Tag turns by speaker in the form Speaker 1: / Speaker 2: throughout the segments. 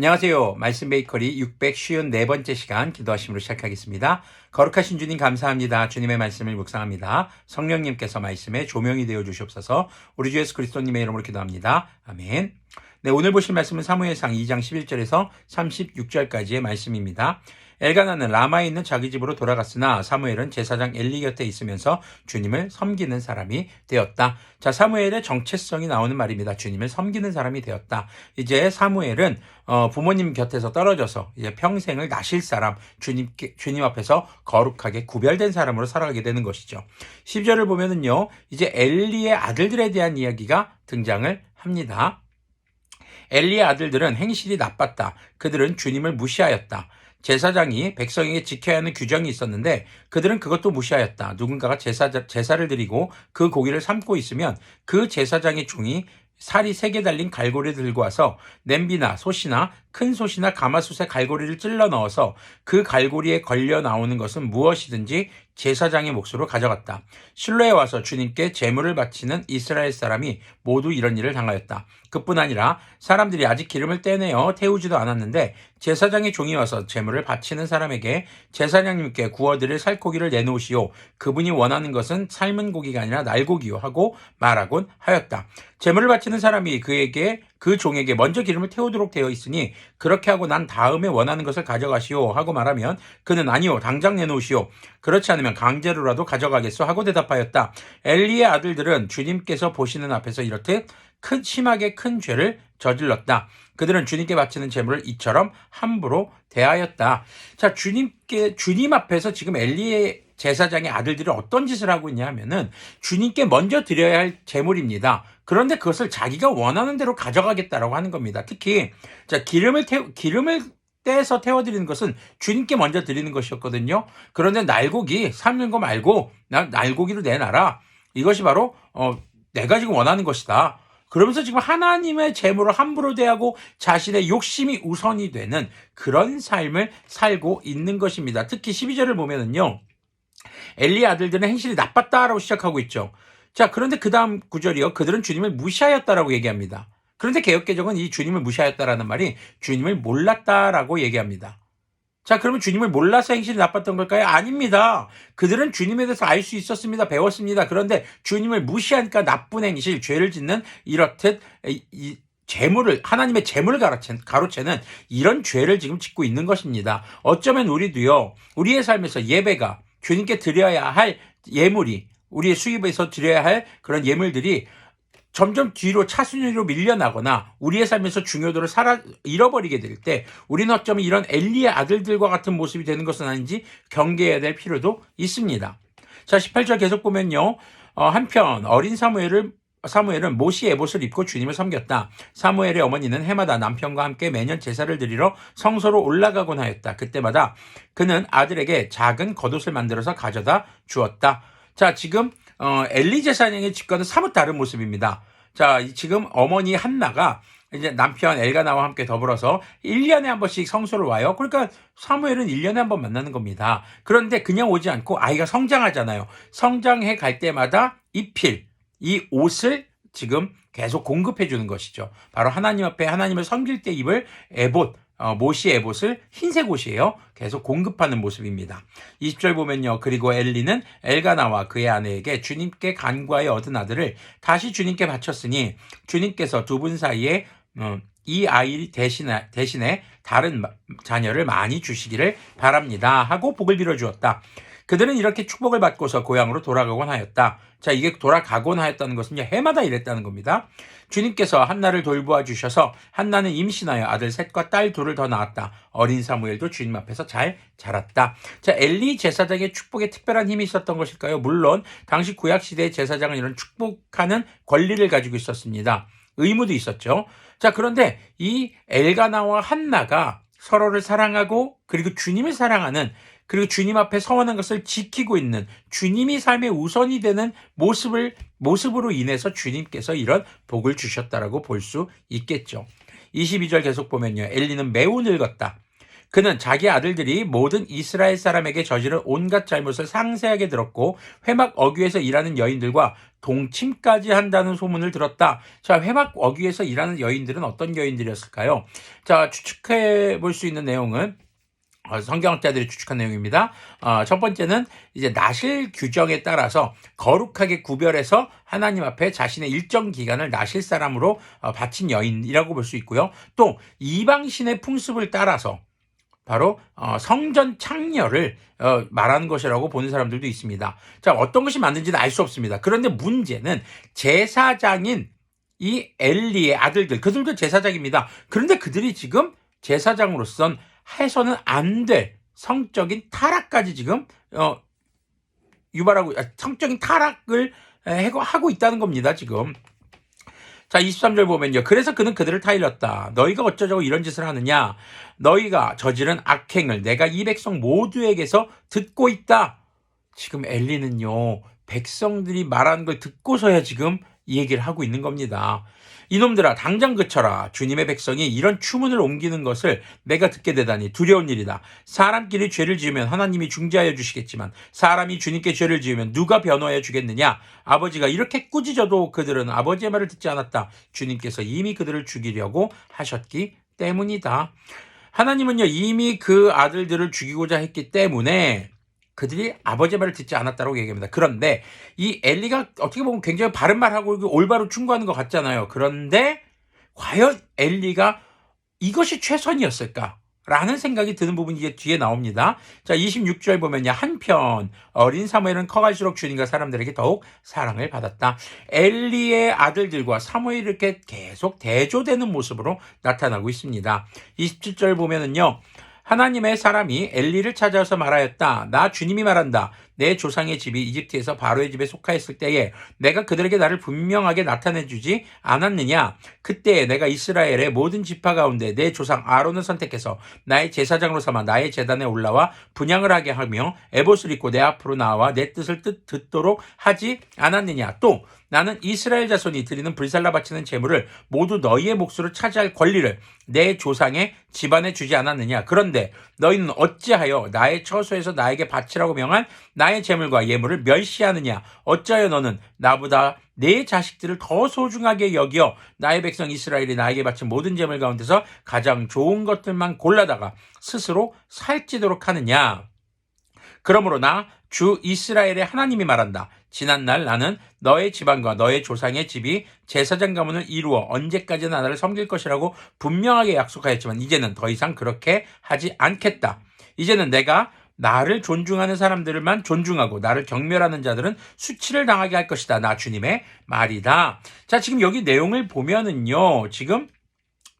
Speaker 1: 안녕하세요. 말씀 베이커리 654번째 시간 기도하심으로 시작하겠습니다. 거룩하신 주님 감사합니다. 주님의 말씀을 묵상합니다. 성령님께서 말씀에 조명이 되어 주시옵소서. 우리 주 예수 그리스도님의 이름으로 기도합니다. 아멘. 네, 오늘 보실 말씀은 사무엘상 2장 11절에서 36절까지의 말씀입니다. 엘가나는 라마에 있는 자기 집으로 돌아갔으나 사무엘은 제사장 엘리 곁에 있으면서 주님을 섬기는 사람이 되었다. 자, 사무엘의 정체성이 나오는 말입니다. 주님을 섬기는 사람이 되었다. 이제 사무엘은 부모님 곁에서 떨어져서 이제 평생을 나실 사람, 주님 앞에서 거룩하게 구별된 사람으로 살아가게 되는 것이죠. 10절을 보면은요, 이제 엘리의 아들들에 대한 이야기가 등장을 합니다. 엘리의 아들들은 행실이 나빴다. 그들은 주님을 무시하였다. 제사장이 백성에게 지켜야 하는 규정이 있었는데 그들은 그것도 무시하였다. 누군가가 제사를 드리고 그 고기를 삶고 있으면 그 제사장의 종이 살이 3개 달린 갈고리를 들고 와서 냄비나 솥이나 큰 솥이나 가마솥에 갈고리를 찔러 넣어서 그 갈고리에 걸려 나오는 것은 무엇이든지 제사장의 몫으로 가져갔다. 실로에 와서 주님께 제물을 바치는 이스라엘 사람이 모두 이런 일을 당하였다. 그뿐 아니라 사람들이 아직 기름을 떼내어 태우지도 않았는데 제사장의 종이 와서 제물을 바치는 사람에게 제사장님께 구워드릴 살코기를 내놓으시오. 그분이 원하는 것은 삶은 고기가 아니라 날고기요 하고 말하곤 하였다. 제물을 바치는 사람이 그 종에게 먼저 기름을 태우도록 되어 있으니 그렇게 하고 난 다음에 원하는 것을 가져가시오 하고 말하면 그는 아니요 당장 내놓으시오. 그렇지 않으면 강제로라도 가져가겠소 하고 대답하였다. 엘리의 아들들은 주님께서 보시는 앞에서 이렇듯 심하게 큰 죄를 저질렀다. 그들은 주님께 바치는 제물을 이처럼 함부로 대하였다. 자, 주님 앞에서 지금 엘리의 제사장의 아들들이 어떤 짓을 하고 있냐 하면은 주님께 먼저 드려야 할 제물입니다. 그런데 그것을 자기가 원하는 대로 가져가겠다라고 하는 겁니다. 특히 자, 기름을 떼서 태워드리는 것은 주님께 먼저 드리는 것이었거든요. 그런데 날고기 삶는 거 말고 날고기로 내놔라. 이것이 바로 내가 지금 원하는 것이다. 그러면서 지금 하나님의 제물을 함부로 대하고 자신의 욕심이 우선이 되는 그런 삶을 살고 있는 것입니다. 특히 12절을 보면은요. 엘리의 아들들은 행실이 나빴다라고 시작하고 있죠. 자, 그런데 그 다음 구절이요. 그들은 주님을 무시하였다라고 얘기합니다. 그런데 개역개정은 이 주님을 무시하였다라는 말이 주님을 몰랐다라고 얘기합니다. 자, 그러면 주님을 몰라서 행실이 나빴던 걸까요? 아닙니다. 그들은 주님에 대해서 알 수 있었습니다. 배웠습니다. 그런데 주님을 무시하니까 나쁜 행실, 죄를 짓는 이렇듯 하나님의 재물을 가로채는 이런 죄를 지금 짓고 있는 것입니다. 어쩌면 우리도요, 우리의 삶에서 예배가 주님께 드려야 할 예물이, 우리의 수입에서 드려야 할 그런 예물들이 점점 뒤로 차순위로 밀려나거나 우리의 삶에서 중요도를 잃어버리게 될 때 우리는 어쩌면 이런 엘리의 아들들과 같은 모습이 되는 것은 아닌지 경계해야 될 필요도 있습니다. 자, 18절 계속 보면요. 한편 어린 사무엘은 모시 에봇을 입고 주님을 섬겼다. 사무엘의 어머니는 해마다 남편과 함께 매년 제사를 드리러 성소로 올라가곤 하였다. 그때마다 그는 아들에게 작은 겉옷을 만들어서 가져다 주었다. 자, 지금 엘리 제사장의 집과는 사뭇 다른 모습입니다. 자, 지금 어머니 한나가 이제 남편 엘가나와 함께 더불어서 1년에 한 번씩 성소를 와요. 그러니까 사무엘은 1년에 한 번 만나는 겁니다. 그런데 그냥 오지 않고 아이가 성장하잖아요. 성장해 갈 때마다 입힐 이 옷을 지금 계속 공급해 주는 것이죠. 바로 하나님 앞에 하나님을 섬길 때 입을 에봇, 모시 에봇을 흰색 옷이에요. 계속 공급하는 모습입니다. 20절 보면요. 그리고 엘리는 엘가나와 그의 아내에게 주님께 간과하여 얻은 아들을 다시 주님께 바쳤으니 주님께서 두 분 사이에 이 아이 대신에 다른 자녀를 많이 주시기를 바랍니다 하고 복을 빌어 주었다. 그들은 이렇게 축복을 받고서 고향으로 돌아가곤 하였다. 자, 이게 돌아가곤 하였다는 것은 해마다 이랬다는 겁니다. 주님께서 한나를 돌보아 주셔서 한나는 임신하여 아들 셋과 딸 둘을 더 낳았다. 어린 사무엘도 주님 앞에서 잘 자랐다. 자, 엘리 제사장의 축복에 특별한 힘이 있었던 것일까요? 물론 당시 구약시대의 제사장은 이런 축복하는 권리를 가지고 있었습니다. 의무도 있었죠. 자, 그런데 이 엘가나와 한나가 서로를 사랑하고 그리고 주님을 사랑하는 그리고 주님 앞에 서원한 것을 지키고 있는 주님이 삶의 우선이 되는 모습으로 인해서 주님께서 이런 복을 주셨다라고 볼 수 있겠죠. 22절 계속 보면요. 엘리는 매우 늙었다. 그는 자기 아들들이 모든 이스라엘 사람에게 저지른 온갖 잘못을 상세하게 들었고 회막 어귀에서 일하는 여인들과 동침까지 한다는 소문을 들었다. 자, 회막 어귀에서 일하는 여인들은 어떤 여인들이었을까요? 자, 추측해 볼 수 있는 내용은 성경학자들이 추측한 내용입니다. 첫 번째는 이제 나실 규정에 따라서 거룩하게 구별해서 하나님 앞에 자신의 일정 기간을 나실 사람으로 바친 여인이라고 볼 수 있고요. 또 이방신의 풍습을 따라서 바로 성전 창녀를 말하는 것이라고 보는 사람들도 있습니다. 자, 어떤 것이 맞는지는 알 수 없습니다. 그런데 문제는 제사장인 이 엘리의 아들들, 그들도 제사장입니다. 그런데 그들이 지금 제사장으로선 해서는 안 될 성적인 타락까지 지금 유발하고 성적인 타락을 하고 있다는 겁니다. 지금. 자, 23절 보면요. 그래서 그는 그들을 타일렀다. 너희가 어쩌자고 이런 짓을 하느냐? 너희가 저지른 악행을 내가 이 백성 모두에게서 듣고 있다. 지금 엘리는요, 백성들이 말하는 걸 듣고서야 지금 이 얘기를 하고 있는 겁니다. 이놈들아, 당장 그쳐라. 주님의 백성이 이런 추문을 옮기는 것을 내가 듣게 되다니 두려운 일이다. 사람끼리 죄를 지으면 하나님이 중재하여 주시겠지만 사람이 주님께 죄를 지으면 누가 변호하여 주겠느냐? 아버지가 이렇게 꾸짖어도 그들은 아버지의 말을 듣지 않았다. 주님께서 이미 그들을 죽이려고 하셨기 때문이다. 하나님은요, 이미 그 아들들을 죽이고자 했기 때문에 그들이 아버지의 말을 듣지 않았다고 얘기합니다. 그런데 이 엘리가 어떻게 보면 굉장히 바른 말하고 올바로 충고하는 것 같잖아요. 그런데 과연 엘리가 이것이 최선이었을까? 라는 생각이 드는 부분이 이제 뒤에 나옵니다. 자, 26절 보면요. 한편 어린 사무엘은 커갈수록 주님과 사람들에게 더욱 사랑을 받았다. 엘리의 아들들과 사무엘이 이렇게 계속 대조되는 모습으로 나타나고 있습니다. 27절 보면은요. 하나님의 사람이 엘리를 찾아서 말하였다. 나 주님이 말한다. 내 조상의 집이 이집트에서 바로의 집에 속하였을 때에 내가 그들에게 나를 분명하게 나타내주지 않았느냐. 그때 내가 이스라엘의 모든 지파 가운데 내 조상 아론을 선택해서 나의 제사장으로 삼아 나의 제단에 올라와 분향을 하게 하며 에봇을 입고 내 앞으로 나와 내 뜻을 듣도록 하지 않았느냐. 또 나는 이스라엘 자손이 드리는 불살라 바치는 제물을 모두 너희의 몫으로 차지할 권리를 내 조상의 집안에 주지 않았느냐. 그런데 너희는 어찌하여 나의 처소에서 나에게 바치라고 명한 나의 제물과 예물을 멸시하느냐. 어찌하여 너는 나보다 내 자식들을 더 소중하게 여겨 나의 백성 이스라엘이 나에게 바친 모든 제물 가운데서 가장 좋은 것들만 골라다가 스스로 살찌도록 하느냐. 그러므로 나 주 이스라엘의 하나님이 말한다. 지난날 나는 너의 집안과 너의 조상의 집이 제사장 가문을 이루어 언제까지나 나를 섬길 것이라고 분명하게 약속하였지만 이제는 더 이상 그렇게 하지 않겠다. 이제는 내가 나를 존중하는 사람들만 존중하고 나를 경멸하는 자들은 수치를 당하게 할 것이다. 나 주님의 말이다. 자, 지금 여기 내용을 보면은요. 지금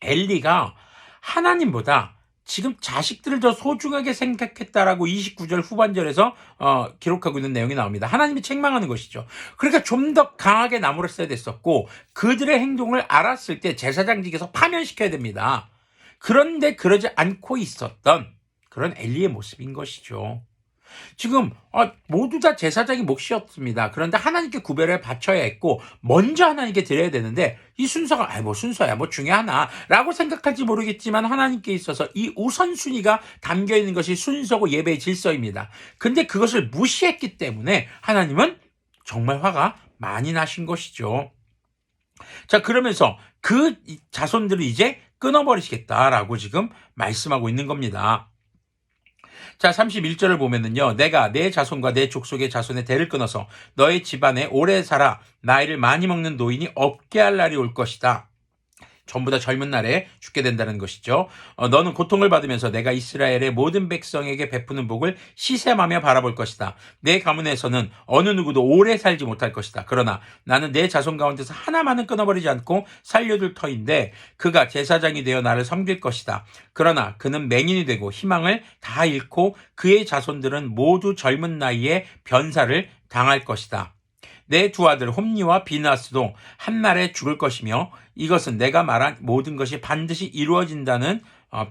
Speaker 1: 엘리가 하나님보다 지금 자식들을 더 소중하게 생각했다라고 29절 후반절에서 기록하고 있는 내용이 나옵니다. 하나님이 책망하는 것이죠. 그러니까 좀 더 강하게 나무랬어야 됐었고 그들의 행동을 알았을 때 제사장직에서 파면시켜야 됩니다. 그런데 그러지 않고 있었던 그런 엘리의 모습인 것이죠. 지금 모두 다 제사장이 몫이었습니다. 그런데 하나님께 구별해 바쳐야 했고 먼저 하나님께 드려야 되는데 이 순서가 뭐 순서야 뭐 중에 하나라고 생각할지 모르겠지만 하나님께 있어서 이 우선순위가 담겨있는 것이 순서고 예배의 질서입니다. 근데 그것을 무시했기 때문에 하나님은 정말 화가 많이 나신 것이죠. 자, 그러면서 그 자손들을 이제 끊어버리시겠다라고 지금 말씀하고 있는 겁니다. 자, 31절을 보면은요. 내가 내 자손과 내 족속의 자손의 대를 끊어서 너의 집안에 오래 살아 나이를 많이 먹는 노인이 없게 할 날이 올 것이다. 전부 다 젊은 날에 죽게 된다는 것이죠. 너는 고통을 받으면서 내가 이스라엘의 모든 백성에게 베푸는 복을 시샘하며 바라볼 것이다. 내 가문에서는 어느 누구도 오래 살지 못할 것이다. 그러나 나는 내 자손 가운데서 하나만은 끊어버리지 않고 살려둘 터인데 그가 제사장이 되어 나를 섬길 것이다. 그러나 그는 맹인이 되고 희망을 다 잃고 그의 자손들은 모두 젊은 나이에 변사를 당할 것이다. 내 두 아들 홈니와 비나스도 한날에 죽을 것이며 이것은 내가 말한 모든 것이 반드시 이루어진다는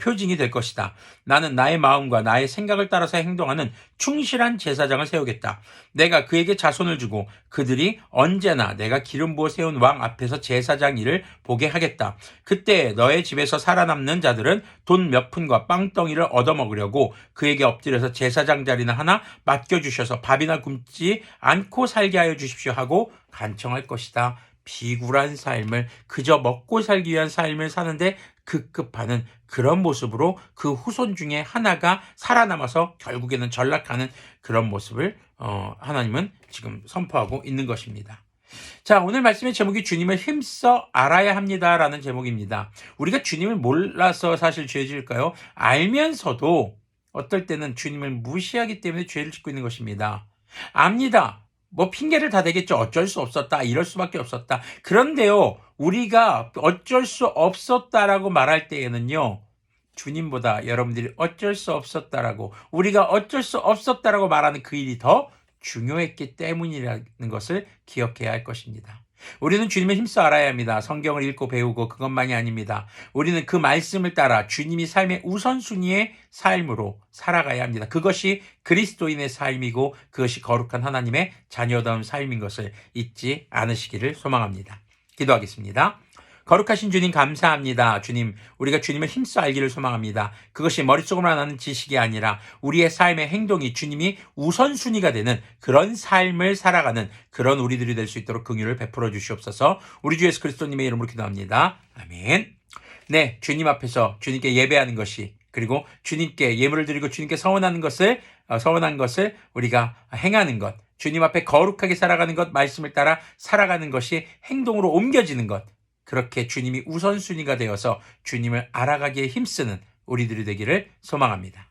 Speaker 1: 표징이 될 것이다. 나는 나의 마음과 나의 생각을 따라서 행동하는 충실한 제사장을 세우겠다. 내가 그에게 자손을 주고 그들이 언제나 내가 기름 부어 세운 왕 앞에서 제사장 일을 보게 하겠다. 그때 너의 집에서 살아남는 자들은 돈 몇 푼과 빵덩이를 얻어먹으려고 그에게 엎드려서 제사장 자리나 하나 맡겨주셔서 밥이나 굶지 않고 살게 하여 주십시오 하고 간청할 것이다. 비굴한 삶을, 그저 먹고 살기 위한 삶을 사는데 급급하는 그런 모습으로 그 후손 중에 하나가 살아남아서 결국에는 전락하는 그런 모습을 하나님은 지금 선포하고 있는 것입니다. 자, 오늘 말씀의 제목이 주님을 힘써 알아야 합니다라는 제목입니다. 우리가 주님을 몰라서 사실 죄 지을까요? 알면서도 어떨 때는 주님을 무시하기 때문에 죄를 짓고 있는 것입니다. 압니다. 뭐 핑계를 다 대겠죠. 어쩔 수 없었다. 이럴 수밖에 없었다. 그런데요, 우리가 어쩔 수 없었다라고 말할 때에는요, 주님보다 여러분들이 어쩔 수 없었다라고, 우리가 어쩔 수 없었다라고 말하는 그 일이 더 중요했기 때문이라는 것을 기억해야 할 것입니다. 우리는 주님을 힘써 알아야 합니다. 성경을 읽고 배우고 그것만이 아닙니다. 우리는 그 말씀을 따라 주님이 삶의 우선순위의 삶으로 살아가야 합니다. 그것이 그리스도인의 삶이고 그것이 거룩한 하나님의 자녀다운 삶인 것을 잊지 않으시기를 소망합니다. 기도하겠습니다. 거룩하신 주님 감사합니다. 주님, 우리가 주님을 힘써 알기를 소망합니다. 그것이 머릿속으로만 나는 지식이 아니라 우리의 삶의 행동이 주님이 우선순위가 되는 그런 삶을 살아가는 그런 우리들이 될 수 있도록 긍휼을 베풀어 주시옵소서. 우리 주 예수 그리스도님의 이름으로 기도합니다. 아멘. 네, 주님 앞에서 주님께 예배하는 것이, 그리고 주님께 예물을 드리고 주님께 서원한 것을 우리가 행하는 것, 주님 앞에 거룩하게 살아가는 것, 말씀을 따라 살아가는 것이 행동으로 옮겨지는 것, 그렇게 주님이 우선순위가 되어서 주님을 알아가기에 힘쓰는 우리들이 되기를 소망합니다.